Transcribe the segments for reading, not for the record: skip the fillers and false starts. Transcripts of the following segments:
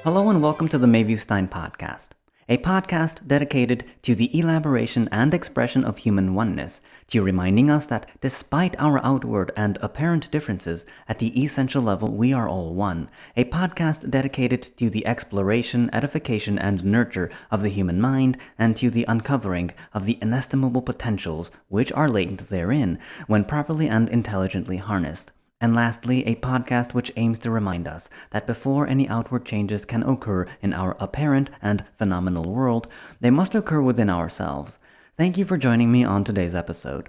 Hello and welcome to the Mayviewstein Podcast, a podcast dedicated to the elaboration and expression of human oneness, to reminding us that despite our outward and apparent differences, at the essential level we are all one, a podcast dedicated to the exploration, edification, and nurture of the human mind and to the uncovering of the inestimable potentials which are latent therein when properly and intelligently harnessed. And lastly, a podcast which aims to remind us that before any outward changes can occur in our apparent and phenomenal world, they must occur within ourselves. Thank you for joining me on today's episode.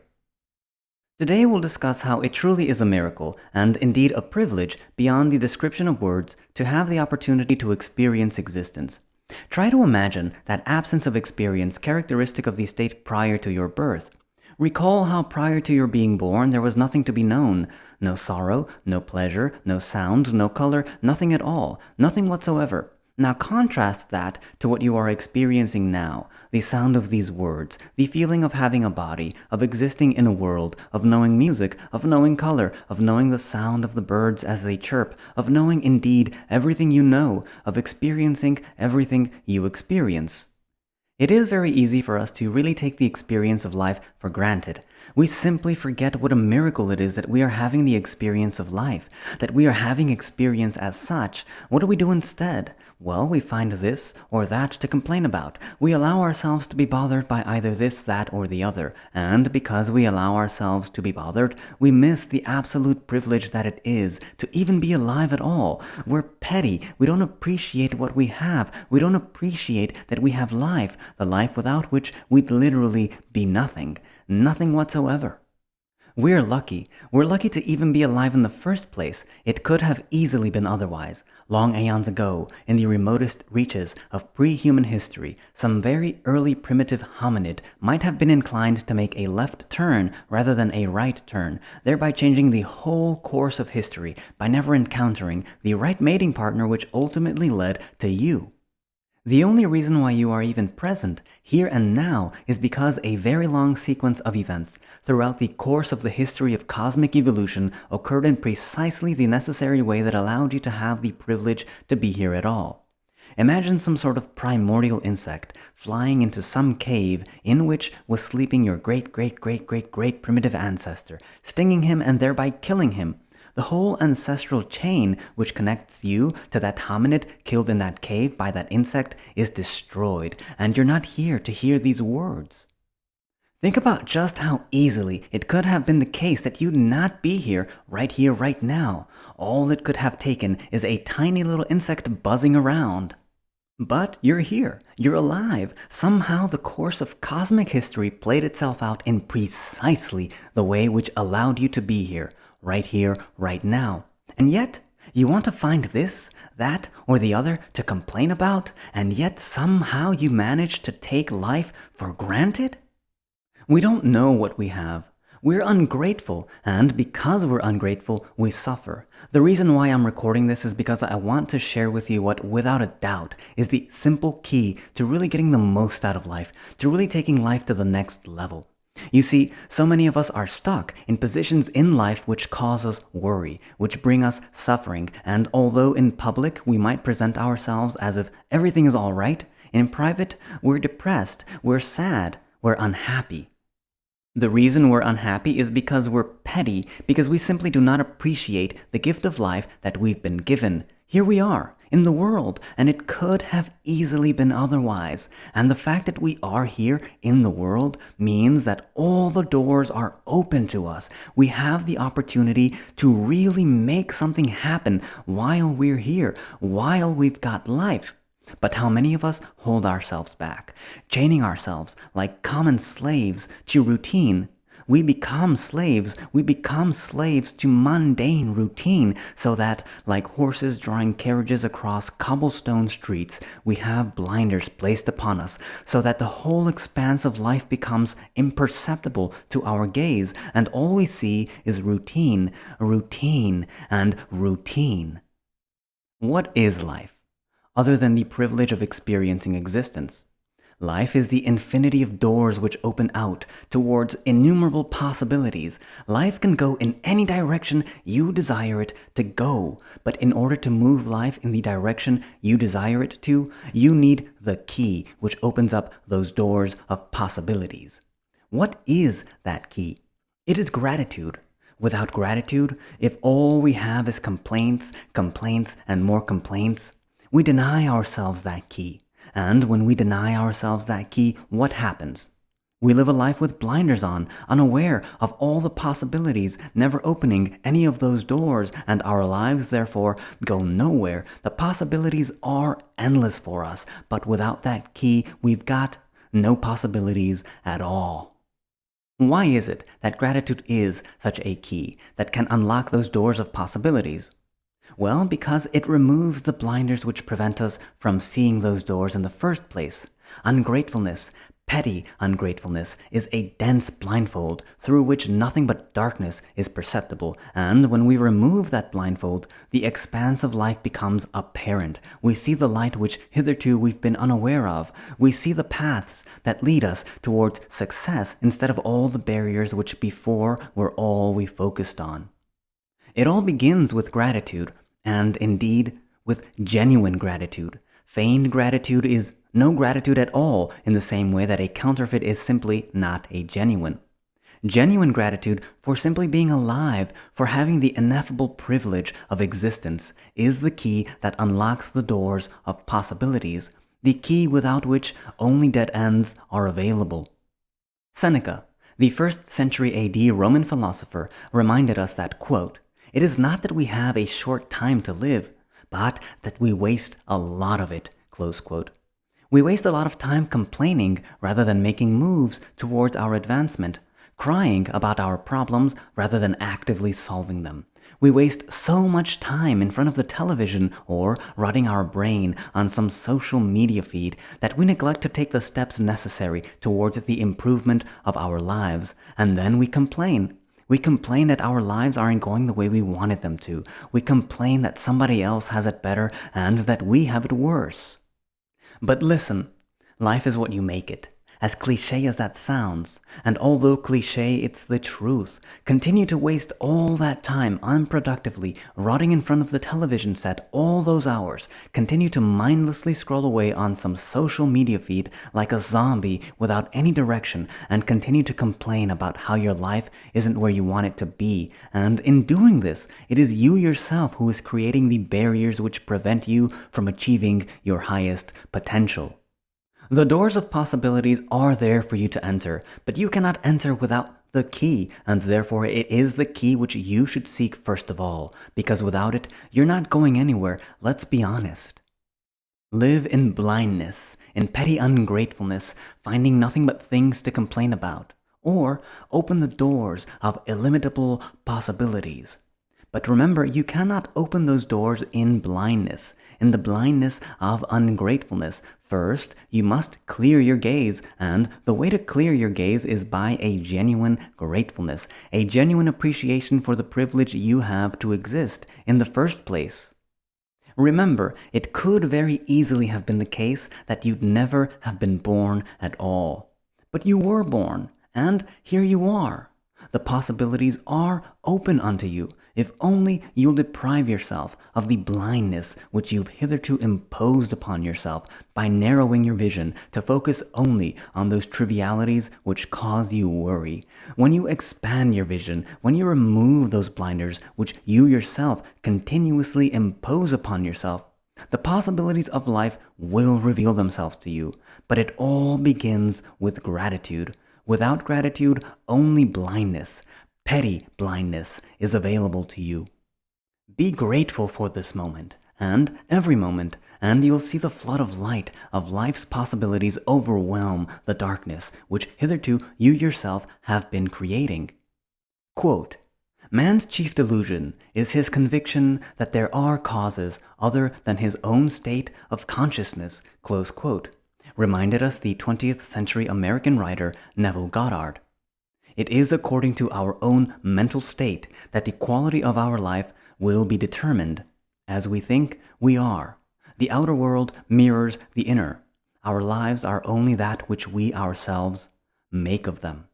Today we'll discuss how it truly is a miracle, and indeed a privilege beyond the description of words, to have the opportunity to experience existence. Try to imagine that absence of experience characteristic of the state prior to your birth. Recall how prior to your being born there was nothing to be known. No sorrow, no pleasure, no sound, no color, nothing at all, nothing whatsoever. Now contrast that to what you are experiencing now, the sound of these words, the feeling of having a body, of existing in a world, of knowing music, of knowing color, of knowing the sound of the birds as they chirp, of knowing indeed everything you know, of experiencing everything you experience. It is very easy for us to really take the experience of life for granted. We simply forget what a miracle it is that we are having the experience of life, that we are having experience as such. What do we do instead? Well, we find this or that to complain about. We allow ourselves to be bothered by either this, that, or the other. And because we allow ourselves to be bothered, we miss the absolute privilege that it is to even be alive at all. We're petty. We don't appreciate what we have. We don't appreciate that we have life, the life without which we'd literally be nothing. Nothing whatsoever. We're lucky. We're lucky to even be alive in the first place. It could have easily been otherwise. Long aeons ago, in the remotest reaches of pre-human history, some very early primitive hominid might have been inclined to make a left turn rather than a right turn, thereby changing the whole course of history by never encountering the right mating partner which ultimately led to you. The only reason why you are even present, here and now, is because a very long sequence of events throughout the course of the history of cosmic evolution occurred in precisely the necessary way that allowed you to have the privilege to be here at all. Imagine some sort of primordial insect flying into some cave in which was sleeping your great primitive ancestor, stinging him and thereby killing him. The whole ancestral chain which connects you to that hominid killed in that cave by that insect is destroyed, and you're not here to hear these words. Think about just how easily it could have been the case that you'd not be here, right now. All it could have taken is a tiny little insect buzzing around. But you're here, you're alive. Somehow the course of cosmic history played itself out in precisely the way which allowed you to be here, right now. And yet, you want to find this, that, or the other to complain about, and yet somehow you manage to take life for granted? We don't know what we have. We're ungrateful, and because we're ungrateful, we suffer. The reason why I'm recording this is because I want to share with you what, without a doubt, is the simple key to really getting the most out of life, to really taking life to the next level. You see, so many of us are stuck in positions in life which cause us worry, which bring us suffering, and although in public we might present ourselves as if everything is all right, in private we're depressed, we're sad, we're unhappy. The reason we're unhappy is because we're petty, because we simply do not appreciate the gift of life that we've been given. Here we are, in the world, and it could have easily been otherwise. And the fact that we are here in the world means that all the doors are open to us. We have the opportunity to really make something happen while we're here, while we've got life. But how many of us hold ourselves back, chaining ourselves like common slaves to routine? We become slaves to mundane routine, so that, like horses drawing carriages across cobblestone streets, we have blinders placed upon us, so that the whole expanse of life becomes imperceptible to our gaze, and all we see is routine, and routine. What is life, other than the privilege of experiencing existence? Life is the infinity of doors which open out towards innumerable possibilities. Life can go in any direction you desire it to go, but in order to move life in the direction you desire it to, you need the key which opens up those doors of possibilities. What is that key? It is gratitude. Without gratitude, if all we have is complaints, and more complaints, we deny ourselves that key. And when we deny ourselves that key, what happens? We live a life with blinders on, unaware of all the possibilities, never opening any of those doors, and our lives therefore go nowhere. The possibilities are endless for us, but without that key, we've got no possibilities at all. Why is it that gratitude is such a key that can unlock those doors of possibilities? Well, because it removes the blinders which prevent us from seeing those doors in the first place. Ungratefulness, petty ungratefulness, is a dense blindfold through which nothing but darkness is perceptible, and when we remove that blindfold, the expanse of life becomes apparent. We see the light which hitherto we've been unaware of. We see the paths that lead us towards success instead of all the barriers which before were all we focused on. It all begins with gratitude, and indeed with genuine gratitude. Feigned gratitude is no gratitude at all, in the same way that a counterfeit is simply not a genuine. Genuine gratitude for simply being alive, for having the ineffable privilege of existence, is the key that unlocks the doors of possibilities, the key without which only dead ends are available. Seneca, the 1st century AD Roman philosopher, reminded us that, quote, "It is not that we have a short time to live, but that we waste a lot of it," close quote. We waste a lot of time complaining rather than making moves towards our advancement, crying about our problems rather than actively solving them. We waste so much time in front of the television or rotting our brain on some social media feed that we neglect to take the steps necessary towards the improvement of our lives, and then we complain. We complain that our lives aren't going the way we wanted them to. We complain that somebody else has it better and that we have it worse. But listen, life is what you make it. As cliché as that sounds, and although cliché, it's the truth. Continue to waste all that time unproductively, rotting in front of the television set all those hours. Continue to mindlessly scroll away on some social media feed like a zombie without any direction, and continue to complain about how your life isn't where you want it to be. And in doing this, it is you yourself who is creating the barriers which prevent you from achieving your highest potential. The doors of possibilities are there for you to enter, but you cannot enter without the key, and therefore it is the key which you should seek first of all, because without it, you're not going anywhere, let's be honest. Live in blindness, in petty ungratefulness, finding nothing but things to complain about, or open the doors of illimitable possibilities. But remember, you cannot open those doors in blindness, in the blindness of ungratefulness. First, you must clear your gaze, and the way to clear your gaze is by a genuine gratefulness, a genuine appreciation for the privilege you have to exist in the first place. Remember, it could very easily have been the case that you'd never have been born at all. But you were born, and here you are. The possibilities are open unto you, if only you'll deprive yourself of the blindness which you've hitherto imposed upon yourself by narrowing your vision to focus only on those trivialities which cause you worry. When you expand your vision, when you remove those blinders which you yourself continuously impose upon yourself, the possibilities of life will reveal themselves to you. But it all begins with gratitude. Without gratitude, only blindness, petty blindness, is available to you. Be grateful for this moment, and every moment, and you'll see the flood of light of life's possibilities overwhelm the darkness which hitherto you yourself have been creating. Quote, "Man's chief delusion is his conviction that there are causes other than his own state of consciousness," close quote. Reminded us the 20th century American writer Neville Goddard. It is according to our own mental state that the quality of our life will be determined. As we think, we are. The outer world mirrors the inner. Our lives are only that which we ourselves make of them.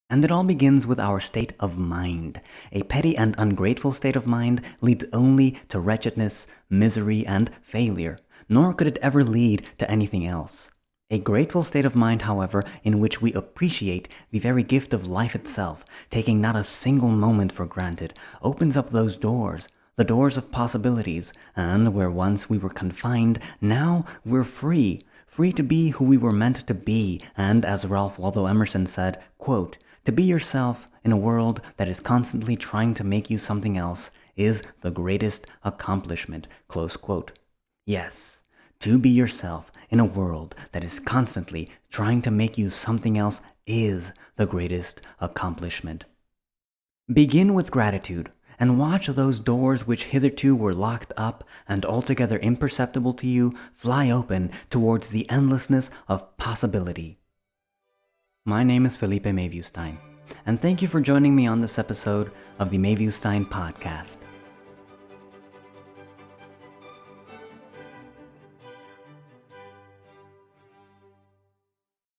And it all begins with our state of mind. A petty and ungrateful state of mind leads only to wretchedness, misery, and failure, nor could it ever lead to anything else. A grateful state of mind, however, in which we appreciate the very gift of life itself, taking not a single moment for granted, opens up those doors, the doors of possibilities, and where once we were confined, now we're free to be who we were meant to be, and as Ralph Waldo Emerson said, quote, "To be yourself in a world that is constantly trying to make you something else is the greatest accomplishment," close quote. Yes, to be yourself in a world that is constantly trying to make you something else is the greatest accomplishment. Begin with gratitude and watch those doors which hitherto were locked up and altogether imperceptible to you fly open towards the endlessness of possibility. My name is Felipe Mayviewstein, and thank you for joining me on this episode of the Mayviewstein Podcast.